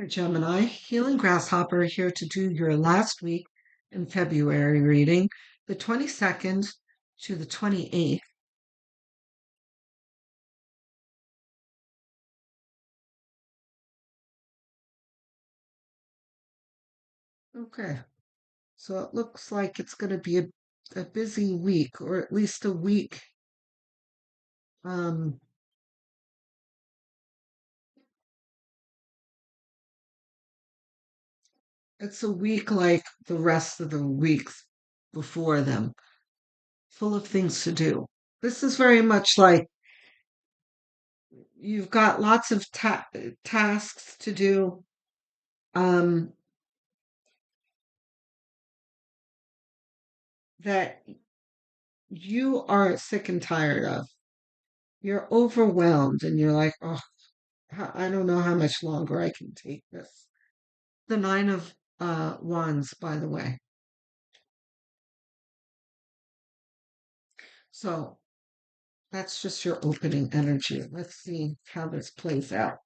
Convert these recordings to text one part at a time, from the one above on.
Hi, Gemini, Healing Grasshopper here to do your last week in February reading, the 22nd to the 28th. Okay, so it looks like it's going to be a busy week, or at least a week. Um, it's a week like the rest of the weeks before them, full of things to do. This is very much like you've got lots of tasks to do. Um, that you are sick and tired of. You're overwhelmed and you're like, oh, I don't know how much longer I can take this. The Nine of Wands, by the way. So that's just your opening energy. Let's see how this plays out.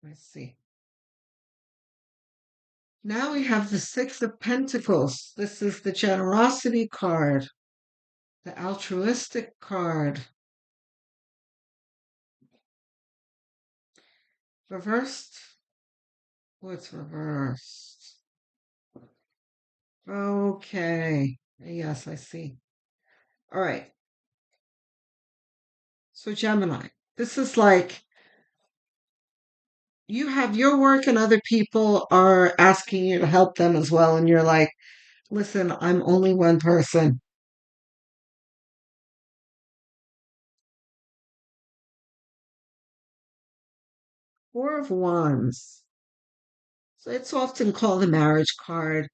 Let's see. Now we have the Six of Pentacles. This is the generosity card, the altruistic card. Reversed. What's reversed? Okay. Yes, I see. All right. So, Gemini, this is like you have your work and other people are asking you to help them as well. And you're like, listen, I'm only one person. Four of Wands. So it's often called a marriage card.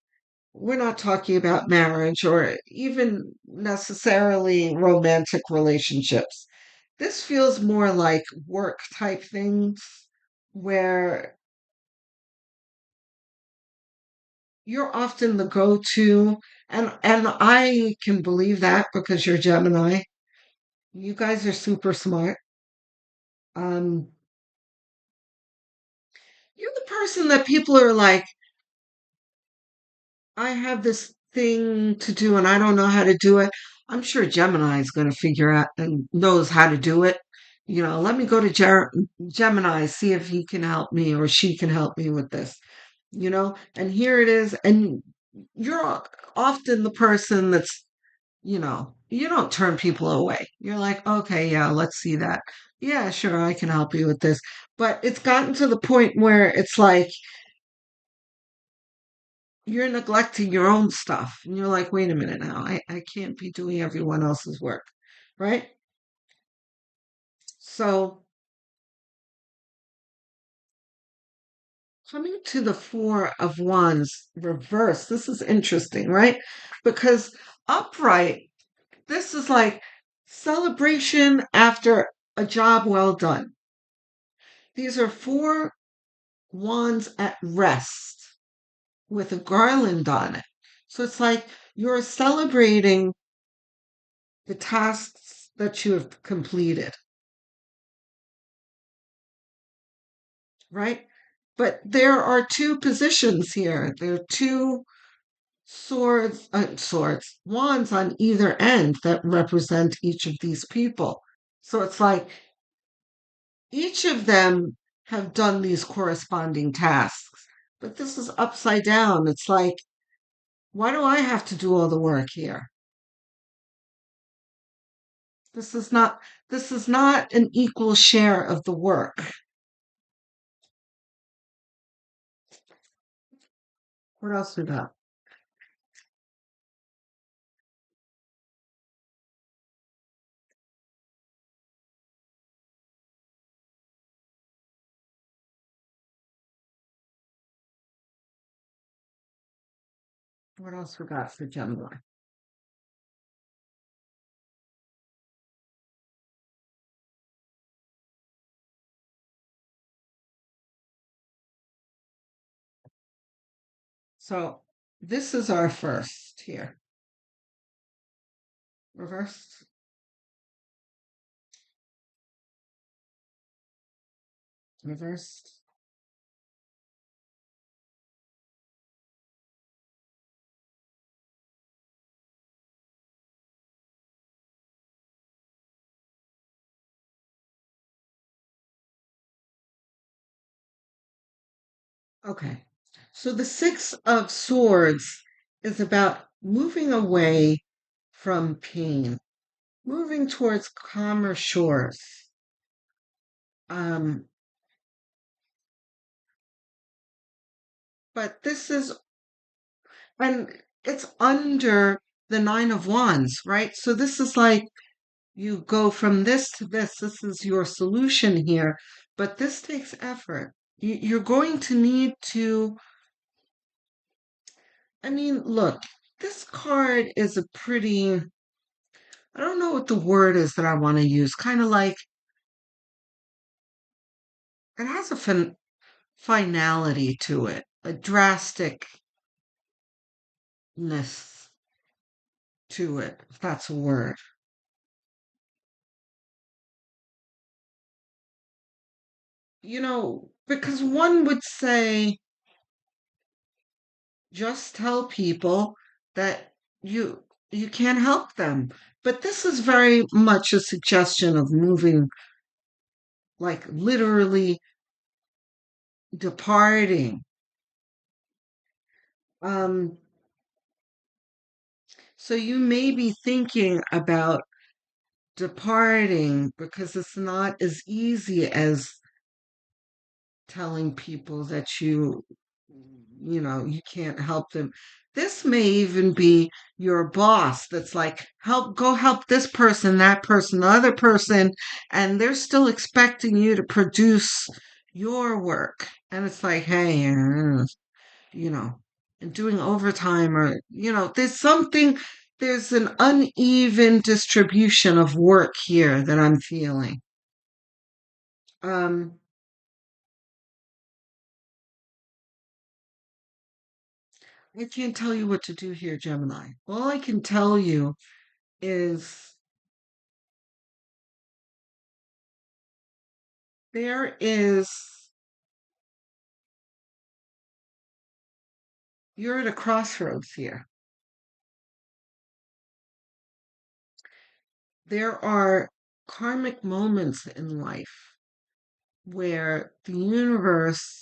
We're not talking about marriage or even necessarily romantic relationships. This feels more like work type things where you're often the go-to, and I can believe that because you're Gemini. You guys are super smart. Um, you're the person that people are like, I have this thing to do and I don't know how to do it. I'm sure Gemini is going to figure out and knows how to do it. Let me go to Gemini, see if he can help me or she can help me with this, and here it is. And you're often the person that's, you don't turn people away. You're like, okay, yeah, let's see that. Yeah, sure, I can help you with this. But it's gotten to the point where it's like you're neglecting your own stuff. And you're like, wait a minute now, I can't be doing everyone else's work, right? So coming to the Four of Wands reverse, this is interesting, right? Because upright, this is like celebration after a job well done. These are four wands at rest with a garland on it. So it's like you're celebrating the tasks that you have completed, right? But there are two positions here. There are two wands on either end that represent each of these people. So it's like each of them have done these corresponding tasks. But this is upside down. It's like, why do I have to do all the work here? This is not this is not an equal share of the work. What else we got? What else we got for Gemini? So This is our first here. Reversed. Reversed. Okay. So the Six of Swords is about moving away from pain, moving towards calmer shores. Um, but this is, and it's under the Nine of Wands, right? So this is like you go from this to this. This is your solution here, but this takes effort. You're going to need to, I mean, look, this card is a pretty, I don't know what the word is that I want to use. Kind of like it has a finality to it, a drasticness to it, if that's a word. Because one would say, just tell people that you can't help them. But this is very much a suggestion of moving, like literally departing. Um, so you may be thinking about departing because it's not as easy as telling people that you can't help them. This may even be your boss that's like, go help this person, that person, the other person, and they're still expecting you to produce your work. And it's like, hey, you know, and doing overtime or, there's an uneven distribution of work here that I'm feeling. Um, I can't tell you what to do here, Gemini. All I can tell you is there is, you're at a crossroads here. There are karmic moments in life where the universe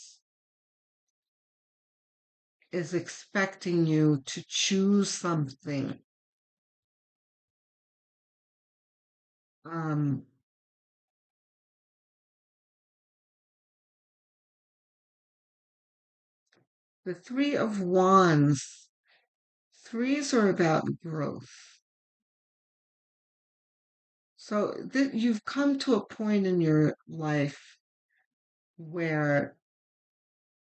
is expecting you to choose something. Um, the Three of Wands, threes are about growth. So you've come to a point in your life where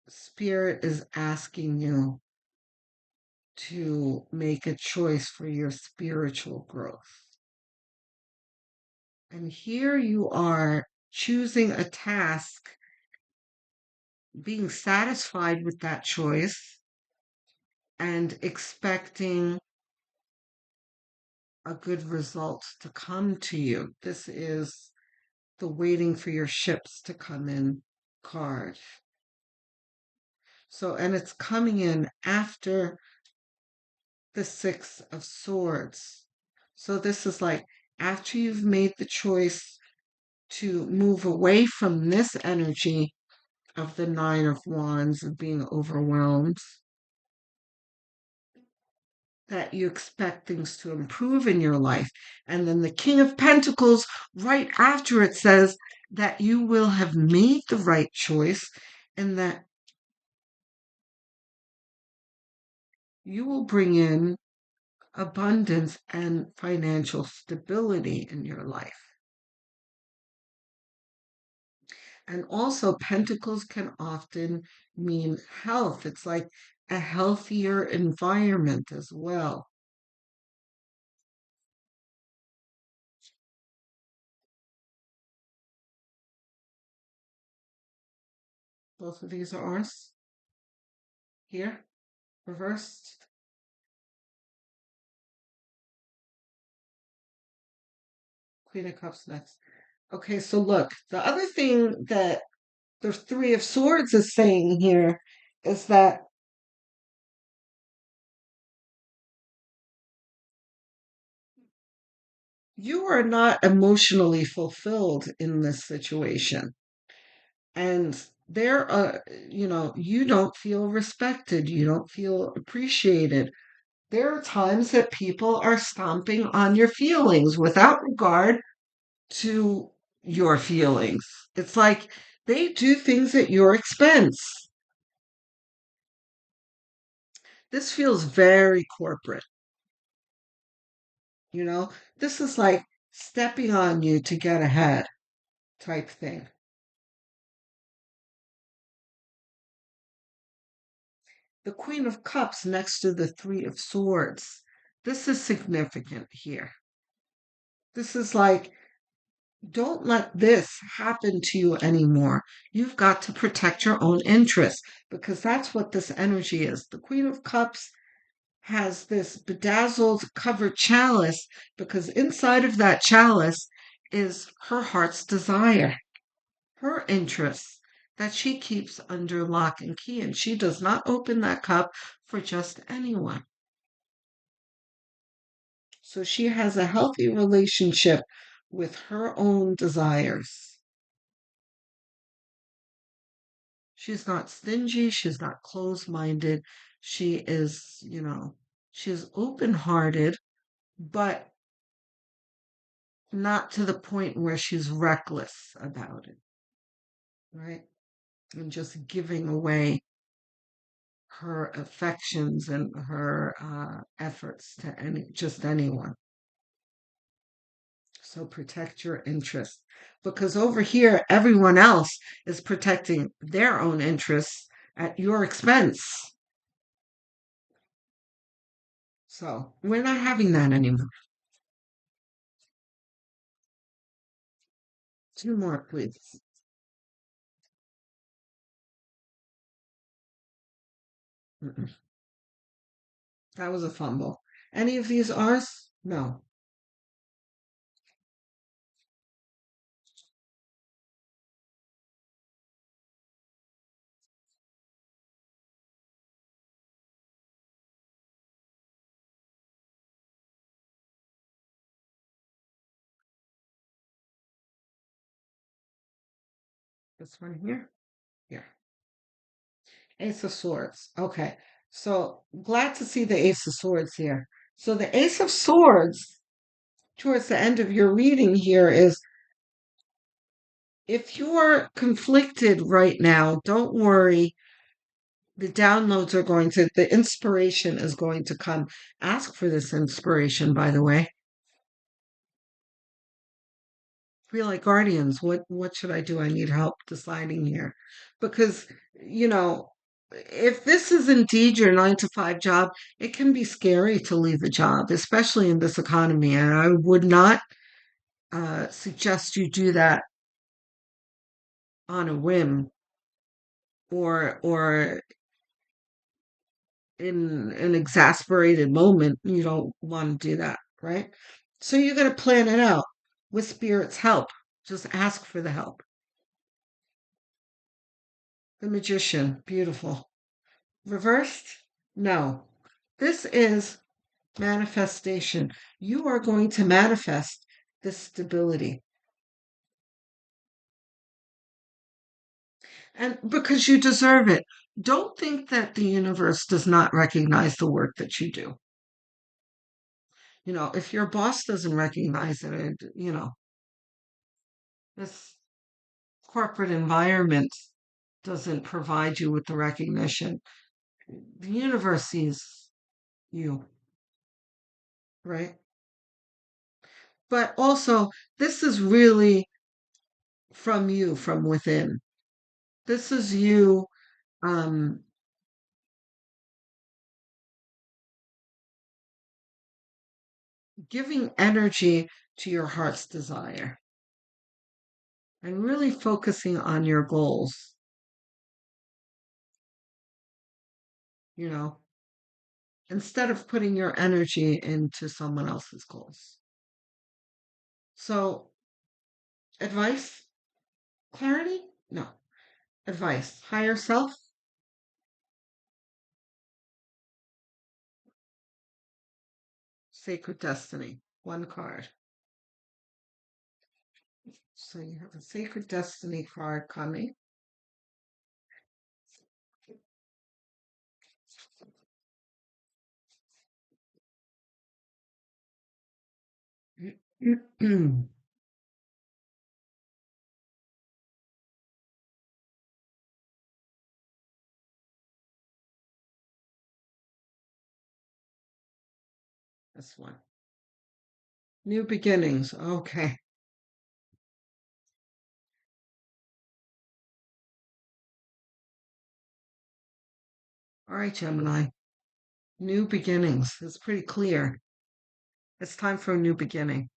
spirit is asking you to make a choice for your spiritual growth. And here you are choosing a task, being satisfied with that choice, and expecting a good result to come to you. This is the waiting for your ships to come in card. So, and it's coming in after the Six of Swords. So, this is like after you've made the choice to move away from this energy of the Nine of Wands and being overwhelmed, that you expect things to improve in your life. And then the King of Pentacles, right after it says that you will have made the right choice and that you will bring in abundance and financial stability in your life. And also, pentacles can often mean health. It's like a healthier environment as well. Both of these are ours here. Reversed. Queen of Cups next. Okay, so look, the other thing that the Three of Swords is saying here is that you are not emotionally fulfilled in this situation. And there are, you don't feel respected, you don't feel appreciated. There are times that people are stomping on your feelings without regard to your feelings. It's like they do things at your expense. This feels very corporate, you know? This is like stepping on you to get ahead type thing. The Queen of Cups next to the Three of Swords. This is significant here. This is like, don't let this happen to you anymore. You've got to protect your own interests because that's what this energy is. The Queen of Cups has this bedazzled covered chalice because inside of that chalice is her heart's desire, her interests that she keeps under lock and key, and she does not open that cup for just anyone. So she has a healthy relationship with her own desires. She's not stingy, she's not closed minded. She is, she's open hearted, but not to the point where she's reckless about it, right? And just giving away her affections and her efforts to just anyone. So protect your interests. Because over here, everyone else is protecting their own interests at your expense. So we're not having that anymore. Two more, please. Mm-mm. That was a fumble. Any of these R's? No. This one here? Here. Ace of Swords. Okay. So glad to see the Ace of Swords here. So the Ace of Swords, towards the end of your reading here, is if you're conflicted right now, don't worry. The downloads are the inspiration is going to come. Ask for this inspiration, by the way. Feel like guardians. What should I do? I need help deciding here. Because, you know, if this is indeed your 9 to 5 job, it can be scary to leave a job, especially in this economy. And I would not suggest you do that on a whim or in an exasperated moment. You don't want to do that, right? So you're going to plan it out with spirit's help. Just ask for the help. The magician, beautiful. Reversed? No. This is manifestation. You are going to manifest this stability. And because you deserve it. Don't think that the universe does not recognize the work that you do. If your boss doesn't recognize it, this corporate environment doesn't provide you with the recognition. The universe sees you, right? But also, this is really from you, from within. This is you um, giving energy to your heart's desire and really focusing on your goals, you know. instead of putting your energy into someone else's goals. So, advice, clarity? No. Advice, higher self, sacred destiny. One card. So you have a sacred destiny card coming. This one. New beginnings. Okay. All right, Gemini. New beginnings. It's pretty clear. It's time for a new beginning.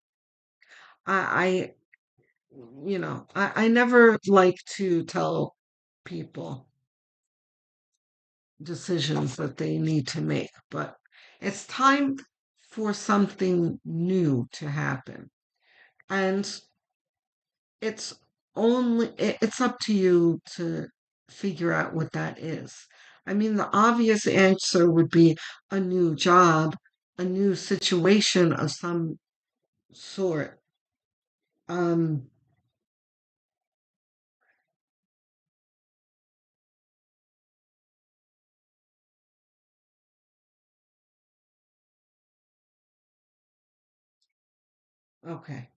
I I never like to tell people decisions that they need to make, but it's time for something new to happen. And it's it's up to you to figure out what that is. I mean, the obvious answer would be a new job, a new situation of some sort. Um, okay.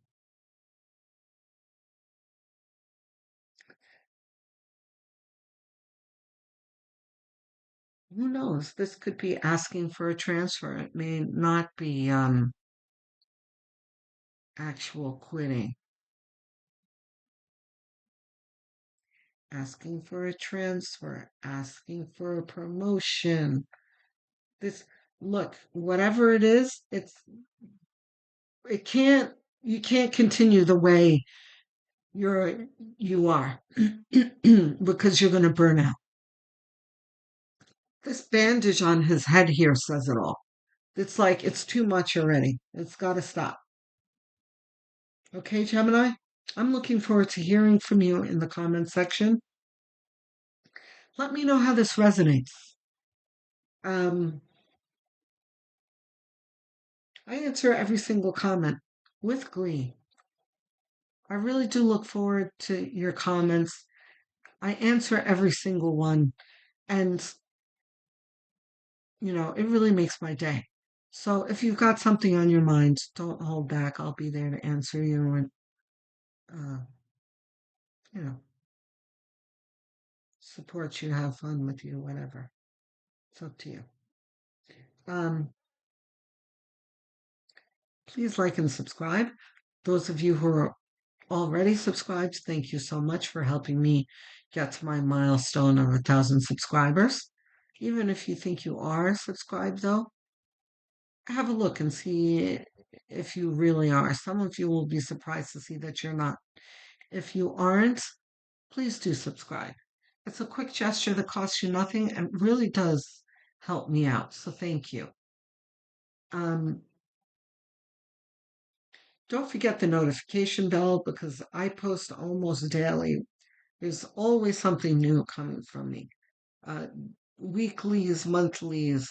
Who knows? This could be asking for a transfer. It may not be actual quitting. Asking for a transfer, asking for a promotion. This look, whatever it is, it can't you can't continue the way you are because you're going to burn out. This bandage on his head here says it all. It's like it's too much already. It's got to stop. Okay, Gemini? I'm looking forward to hearing from you in the comment section. Let me know how this resonates. Um, I answer every single comment with glee. I really do look forward to your comments. I answer every single one. And, it really makes my day. So if you've got something on your mind, don't hold back. I'll be there to answer you and, uh, you know, support you, have fun with you, whatever. It's up to you. Um, please like and subscribe. Those of you who are already subscribed, thank you so much for helping me get to my milestone of 1,000 subscribers. Even if you think you are subscribed, though, have a look and see if you really are. Some of you will be surprised to see that you're not. If you aren't, please do subscribe. It's a quick gesture that costs you nothing and really does help me out. So thank you. Um, don't forget the notification bell because I post almost daily. There's always something new coming from me. Uh, weeklies, monthlies,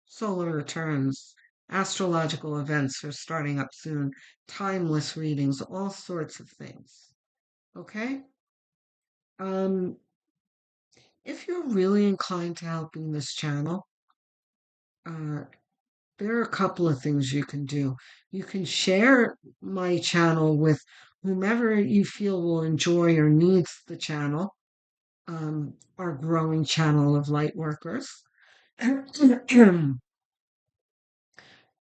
solar returns, astrological events are starting up soon, timeless readings, all sorts of things. Okay? Um, if you're really inclined to helping this channel, uh, there are a couple of things you can do. You can share my channel with whomever you feel will enjoy or needs the channel, our growing channel of light workers.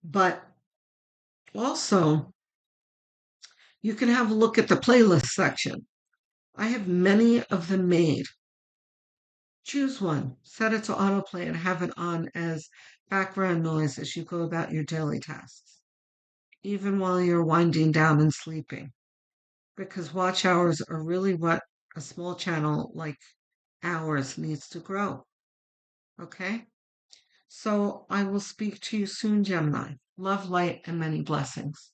But also, you can have a look at the playlist section. I have many of them made. Choose one, set it to autoplay, and have it on as background noise as you go about your daily tasks, even while you're winding down and sleeping. Because watch hours are really what a small channel like ours needs to grow. Okay? So I will speak to you soon, Gemini. Love, light, and many blessings.